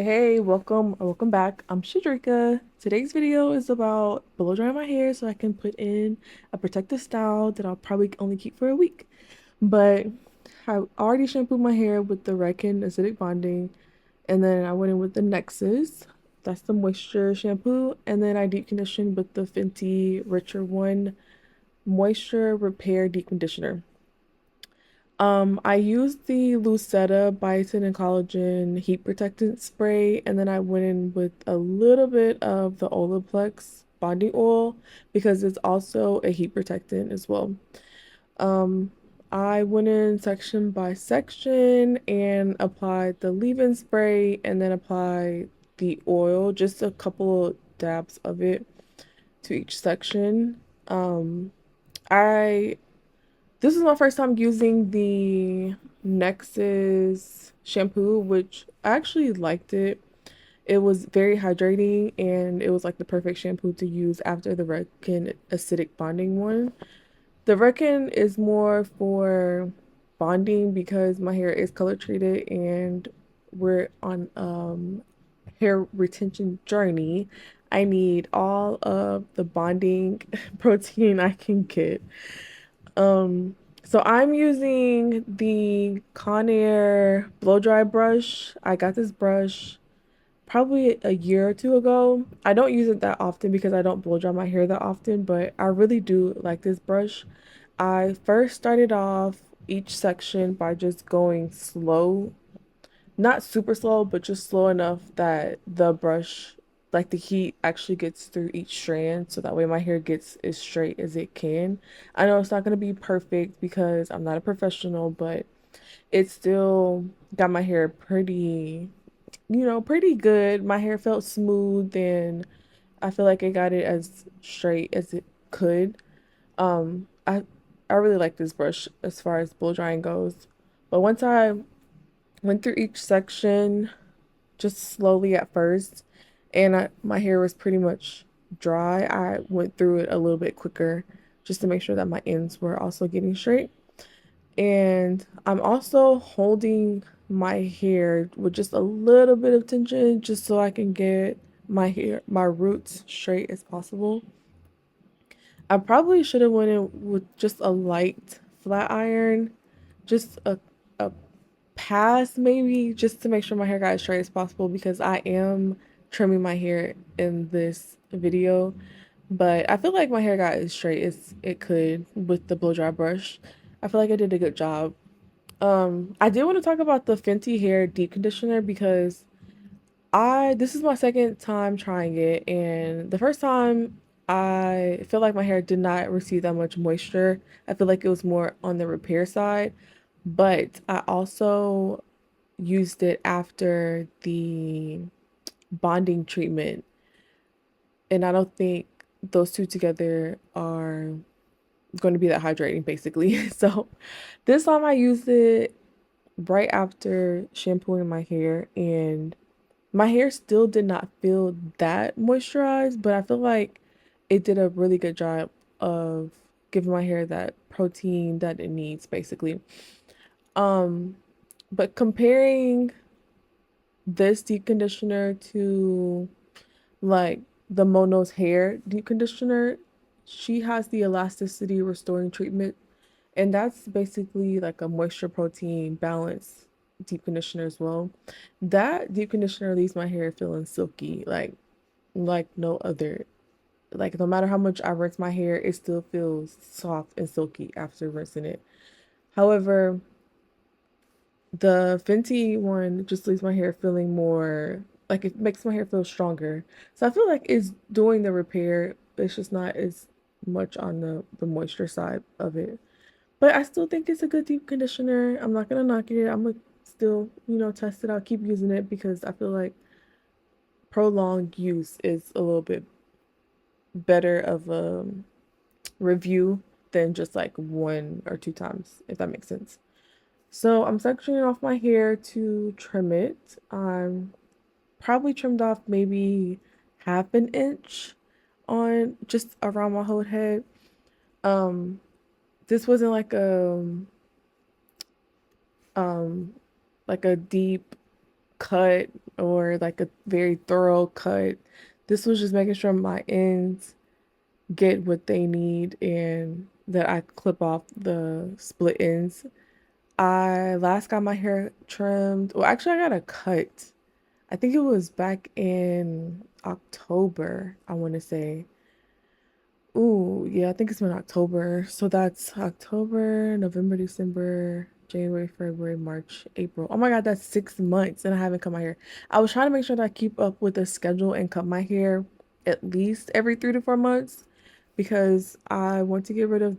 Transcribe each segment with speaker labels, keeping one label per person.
Speaker 1: Hey, welcome back. I'm Shadrika. Today's video is about blow drying my hair so I can put in a protective style that I'll probably only keep for a week. But I already shampooed my hair with the Reckon acidic bonding, and then I went in with the Nexxus. That's the moisture shampoo, and then I deep conditioned with the Fenty Richer One Moisture Repair Deep Conditioner. I used the Luseta biotin and collagen heat protectant spray, and then I went in with a little bit of the Olaplex bonding oil because it's also a heat protectant as well. Um, I went in section by section and applied the leave-in spray and then applied the oil, just a couple of dabs of it to each section. I This is my first time using the Nexxus shampoo, which I actually liked it. It was very hydrating and it was like the perfect shampoo to use after the Redken acidic bonding one. The Redken is more for bonding because my hair is color treated and we're on hair retention journey. I need all of the bonding protein I can get. Um, so I'm using the Conair blow dry brush. I got this brush probably a year or two ago. I don't use it that often because I don't blow dry my hair that often, but I really do like this brush. I first started off each section by just going slow, not super slow, but just slow enough that the brush, like the heat actually gets through each strand so that way my hair gets as straight as it can. I know it's not going to be perfect because I'm not a professional, but it still got my hair pretty, pretty good. My hair felt smooth and I feel like it got it as straight as it could. I really like this brush as far as blow drying goes. But once I went through each section just slowly at first, and my hair was pretty much dry. I went through it a little bit quicker just to make sure that my ends were also getting straight. And I'm also holding my hair with just a little bit of tension just so I can get my roots straight as possible. I probably should have went in with just a light flat iron, just a pass maybe just to make sure my hair got as straight as possible because I am trimming my hair in this video. But I feel like my hair got as straight as it could with the blow dry brush. I feel like I did a good job. I did want to talk about the Fenty hair deep conditioner because I this is my second time trying it, and the first time I feel like my hair did not receive that much moisture. I feel like it was more on the repair side, but I also used it after the bonding treatment, and I don't think those two together are going to be that hydrating basically. So this time I used it right after shampooing my hair, and my hair still did not feel that moisturized, but I feel like it did a really good job of giving my hair that protein that it needs basically. Um, but comparing this deep conditioner to like the Mono's hair deep conditioner, she has the elasticity restoring treatment, and that's basically like a moisture protein balance deep conditioner as well. That deep conditioner leaves my hair feeling silky, like no other. Like no matter how much I rinse my hair, it still feels soft and silky after rinsing it. However, the Fenty one just leaves my hair feeling more like it makes my hair feel stronger. So I feel like it's doing the repair. It's just not as much on the moisture side of it. But I still think it's a good deep conditioner. I'm not gonna knock it. I'm gonna still, test it out, keep using it because I feel like prolonged use is a little bit better of a review than just like one or two times, if that makes sense. So I'm sectioning off my hair to trim it. I'm probably trimmed off maybe half an inch on just around my whole head. Um, this wasn't um like a deep cut or like a very thorough cut. This was just making sure my ends get what they need and that I clip off the split ends. I last got my hair trimmed. Well, actually, I got a cut. I think it was back in October, I want to say. Ooh, yeah, I think it's been October. So that's October, November, December, January, February, March, April. Oh my God, that's 6 months and I haven't cut my hair. I was trying to make sure that I keep up with the schedule and cut my hair at least every 3 to 4 months because I want to get rid of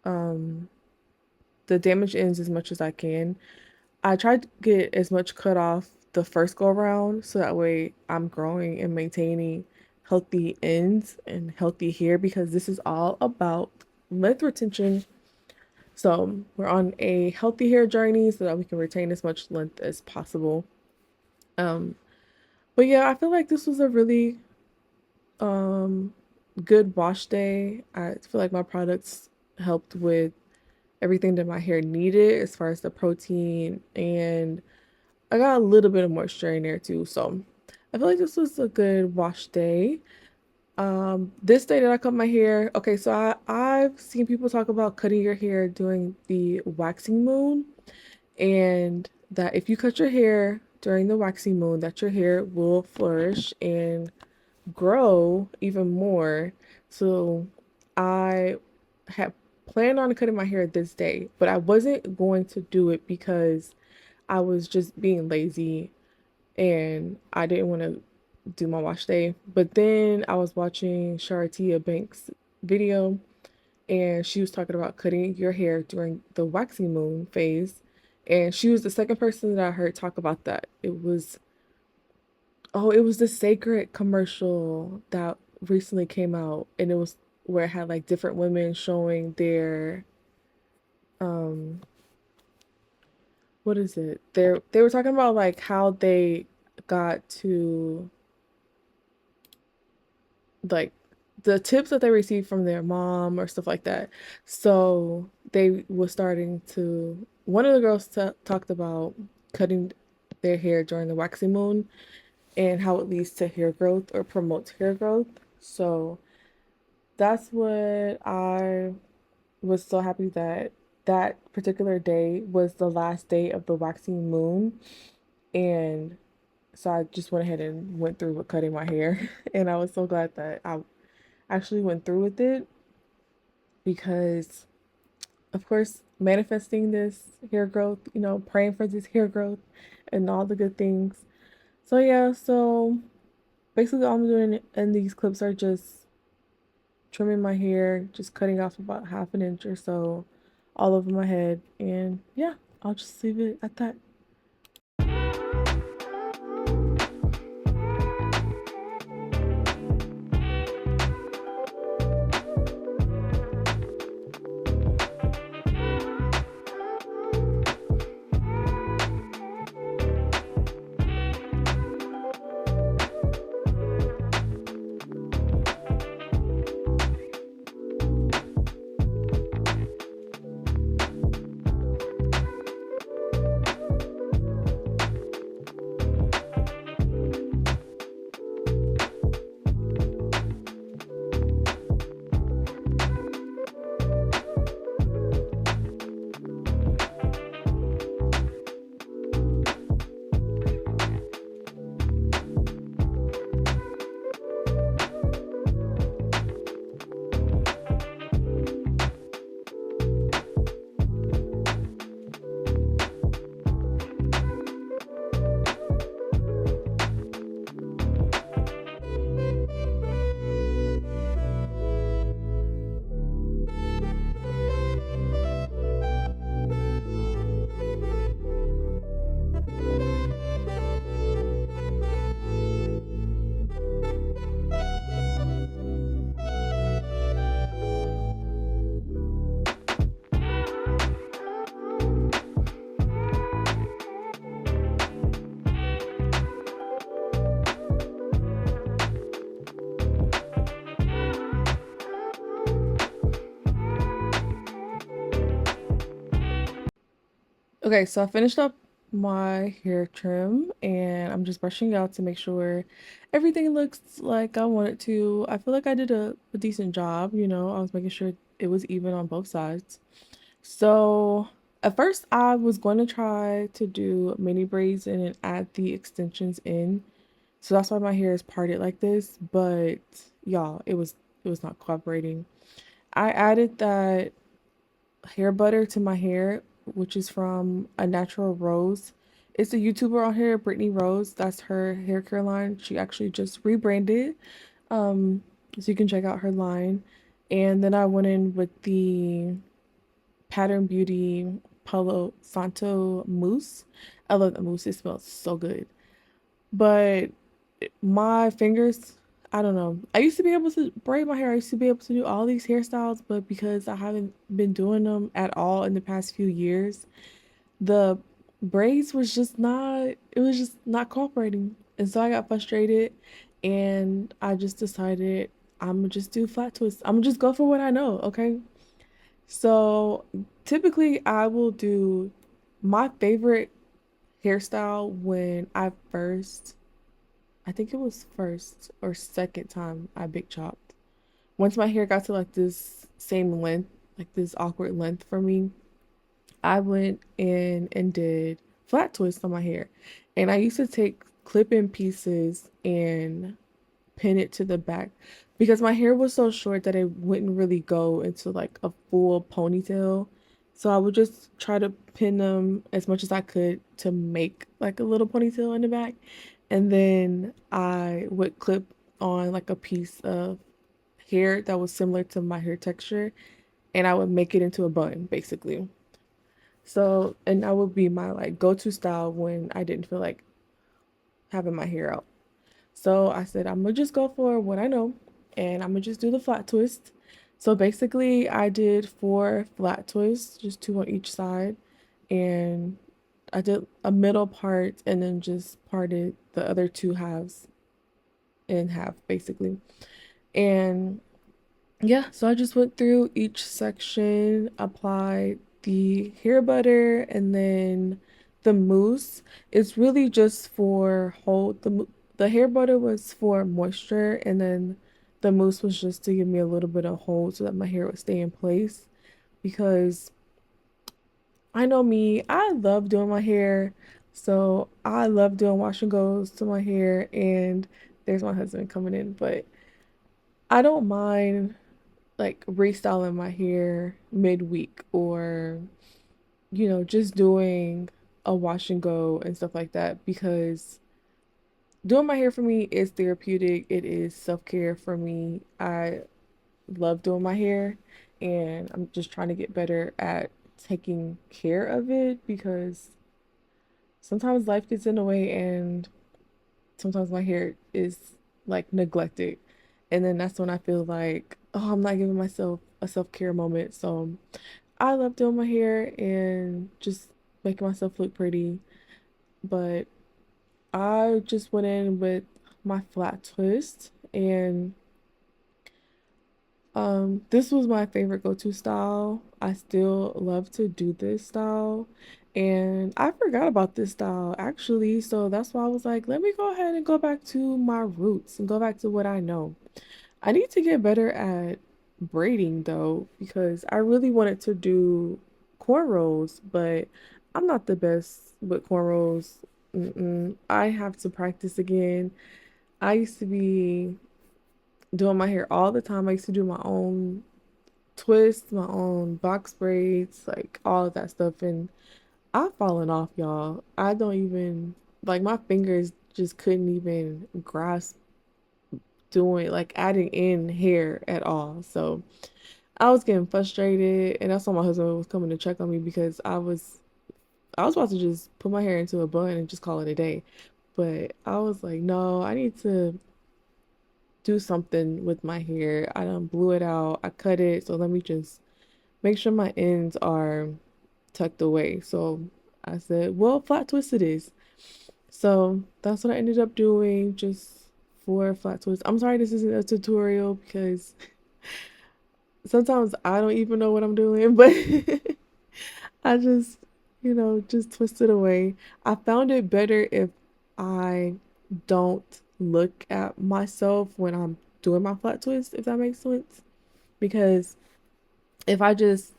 Speaker 1: um the damaged ends as much as I can. I tried to get as much cut off the first go around so that way I'm growing and maintaining healthy ends and healthy hair because this is all about length retention. So we're on a healthy hair journey so that we can retain as much length as possible. Um, but yeah, I feel like this was a really um good wash day. I feel like my products helped with everything that my hair needed as far as the protein and I got a little bit of moisture in there too. So I feel like this was a good wash day. This day that I cut my hair, okay, so I've seen people talk about cutting your hair during the waxing moon and that if you cut your hair during the waxing moon, that your hair will flourish and grow even more. So I had planned on cutting my hair this day, but I wasn't going to do it because I was just being lazy and I didn't want to do my wash day. But then I was watching Sharatia Banks' video and she was talking about cutting your hair during the waxing moon phase. And she was the second person that I heard talk about that. It was the Sacred commercial that recently came out and it was where it had like different women showing their um what is it? They were talking about like how they got to like the tips that they received from their mom or stuff like that. So they was starting to one of the girls talked about cutting their hair during the waxing moon and how it leads to hair growth or promotes hair growth. So that's what I was so happy that that particular day was the last day of the waxing moon and so I just went ahead and went through with cutting my hair and I was so glad that I actually went through with it because of course manifesting this hair growth, praying for this hair growth and all the good things. So yeah, so basically all I'm doing in these clips are just trimming my hair, just cutting off about half an inch or so all over my head and yeah, I'll just leave it at that. Okay, so I finished up my hair trim and I'm just brushing it out to make sure everything looks like I want it to. I feel like I did a decent job, you know. I was making sure it was even on both sides. So at first I was going to try to do mini braids and then add the extensions in. So that's why my hair is parted like this, but y'all, it was not cooperating. I added that hair butter to my hair, which is from A Natural Rose. It's a YouTuber on here, Brittany Rose. That's her hair care line. She actually just rebranded. Um, so you can check out her line. And then I went in with the Pattern Beauty Palo Santo mousse. I love the mousse. It smells so good. But my fingers, I don't know. I used to be able to braid my hair. I used to be able to do all these hairstyles, but because I haven't been doing them at all in the past few years, the braids was just not, it was just not cooperating. And so I got frustrated and I just decided I'm gonna just do flat twists. I'm gonna just go for what I know, okay? So typically I will do my favorite hairstyle when I think it was first or second time I big chopped. Once my hair got to like this same length, like this awkward length for me, I went in and did flat twists on my hair. And I used to take clip-in pieces and pin it to the back because my hair was so short that it wouldn't really go into like a full ponytail. So I would just try to pin them as much as I could to make like a little ponytail in the back. And then I would clip on like a piece of hair that was similar to my hair texture and I would make it into a bun basically. So, and that would be my like go-to style when I didn't feel like having my hair out. So I said, I'm gonna just go for what I know and I'm gonna just do the flat twist. So basically, I did four flat twists, just two on each side, and I did a middle part and then just parted the other two halves in half, basically. And yeah, so I just went through each section, applied the hair butter, and then the mousse. It's really just for hold the hair butter was for moisture, and then the mousse was just to give me a little bit of hold so that my hair would stay in place. Because I know me, I love doing my hair, so I love doing wash and goes to my hair. And there's my husband coming in, but I don't mind like restyling my hair midweek or just doing a wash and go and stuff like that because doing my hair for me is therapeutic. It is self-care for me. I love doing my hair and I'm just trying to get better at taking care of it because sometimes life gets in the way and sometimes my hair is like neglected. And then that's when I feel like, oh, I'm not giving myself a self-care moment. So I love doing my hair and just making myself look pretty. But I just went in with my flat twist and this was my favorite go-to style. I still love to do this style. And I forgot about this style actually, so that's why I was like, let me go ahead and go back to my roots and go back to what I know. I need to get better at braiding though, because I really wanted to do cornrows, but I'm not the best with cornrows. I have to practice again. I used to be doing my hair all the time. I used to do my own twists, my own box braids, like all of that stuff. And I've fallen off, y'all. I don't even, like, my fingers just couldn't even grasp doing, like, adding in hair at all. So I was getting frustrated. And that's why my husband was coming to check on me because I was about to just put my hair into a bun and just call it a day. But I was like, no, I need to do something with my hair. I done blew it out. I cut it. So let me just make sure my ends are tucked away. So I said, well, flat twist it is. So that's what I ended up doing, just four flat twists. I'm sorry this isn't a tutorial because sometimes I don't even know what I'm doing, but I just just twist it away. I found it better if I don't look at myself when I'm doing my flat twist, if that makes sense. Because if I just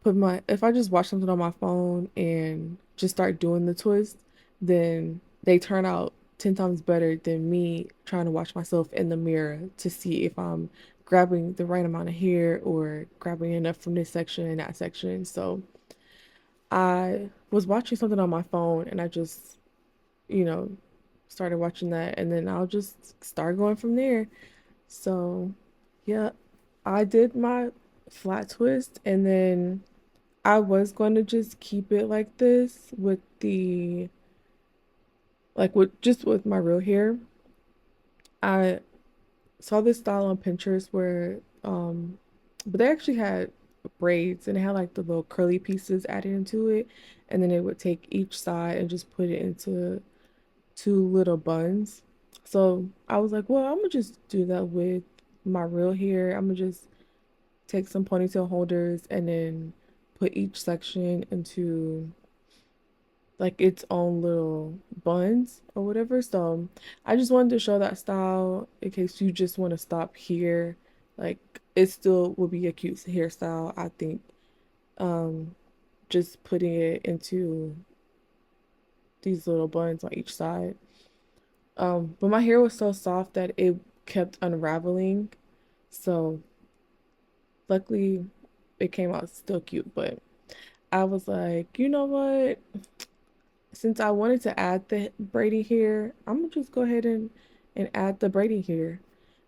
Speaker 1: if I just watch something on my phone and just start doing the twist, then they turn out 10 times better than me trying to watch myself in the mirror to see if I'm grabbing the right amount of hair or grabbing enough from this section and that section. So I was watching something on my phone and I just, you know, started watching that and then I'll just start going from there. So, yeah, I did my flat twist and then I was going to just keep it like this with with just with my real hair. I saw this style on Pinterest where, but they actually had braids and it had like the little curly pieces added into it. And then it would take each side and just put it into two little buns. So I was like, well, I'm gonna just do that with my real hair. I'm gonna just take some ponytail holders and then put each section into like its own little buns or whatever. So I just wanted to show that style in case you just want to stop here. Like it still would be a cute hairstyle, I think. Um, just putting it into these little buns on each side. But my hair was so soft that it kept unraveling. So luckily it came out still cute, but I was like, you know what? Since I wanted to add the braiding hair, I'm gonna just go ahead and add the braiding hair.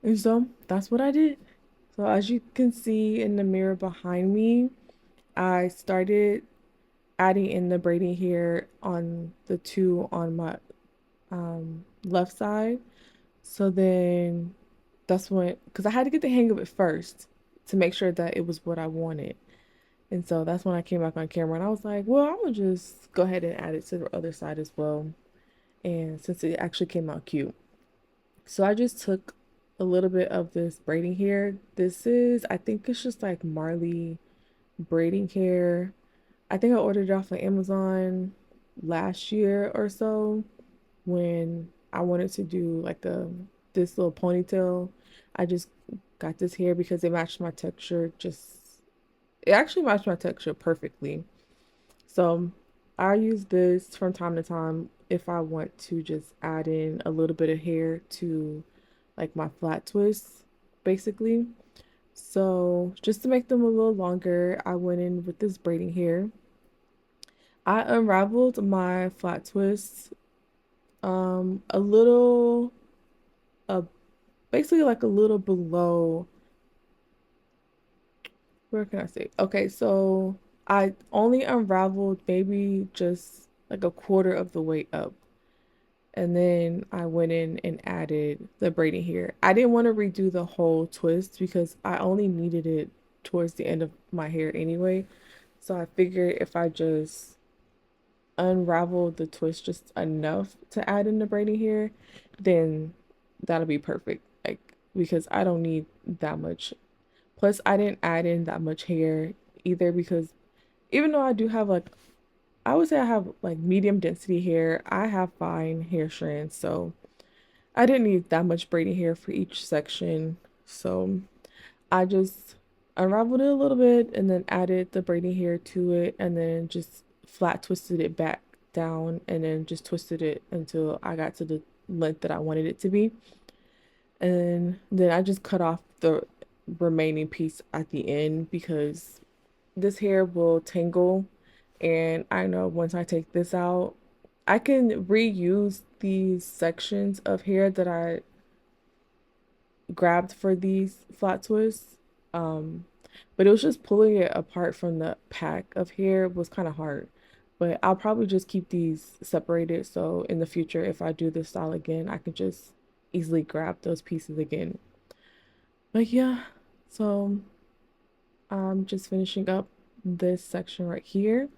Speaker 1: And so that's what I did. So as you can see in the mirror behind me, I started adding in the braiding hair on the two on my left side. So then that's when, because I had to get the hang of it first to make sure that it was what I wanted. And so that's when I came back on camera and I was like, well, I'm gonna just go ahead and add it to the other side as well. And since it actually came out cute. So I just took a little bit of this braiding hair. This is, I think it's just like Marley braiding hair. I think I ordered it off of Amazon last year or so when I wanted to do like a this little ponytail. I just got this hair because it matched my texture it actually matched my texture perfectly. So I use this from time to time if I want to just add in a little bit of hair to like my flat twists, basically. So just to make them a little longer, I went in with this braiding hair. I unraveled my flat twists a little uh basically like a little below, where can I say? Okay, so I only unraveled maybe just like a quarter of the way up. And then I went in and added the braiding hair. I didn't want to redo the whole twist because I only needed it towards the end of my hair anyway. So I figured if I just unraveled the twist just enough to add in the braiding hair, then that'll be perfect. Like, because I don't need that much. Plus, I didn't add in that much hair either because even though I do have like, I would say I have like medium density hair, I have fine hair strands. So I didn't need that much braiding hair for each section. So I just unraveled it a little bit and then added the braiding hair to it and then just flat twisted it back down and then just twisted it until I got to the length that I wanted it to be. And then I just cut off the remaining piece at the end because this hair will tangle. And I know once I take this out, I can reuse these sections of hair that I grabbed for these flat twists. Um, but it was just pulling it apart from the pack of hair was kind of hard. But I'll probably just keep these separated so in the future, if I do this style again, I can just easily grab those pieces again. But yeah, so I'm just finishing up this section right here.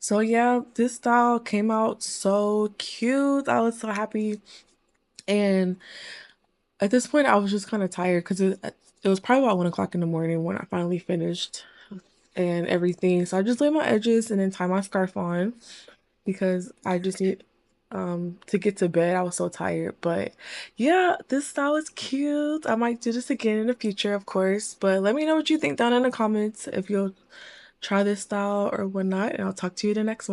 Speaker 1: So yeah, this style came out so cute. I was so happy. And at this point, I was just kind of tired because it was probably about 1 o'clock in the morning when I finally finished and everything. So I just laid my edges and then tie my scarf on because I just need to get to bed. I was so tired. But yeah, this style is cute. I might do this again in the future, of course. But let me know what you think down in the comments if you'll try this style or whatnot, and I'll talk to you the next one.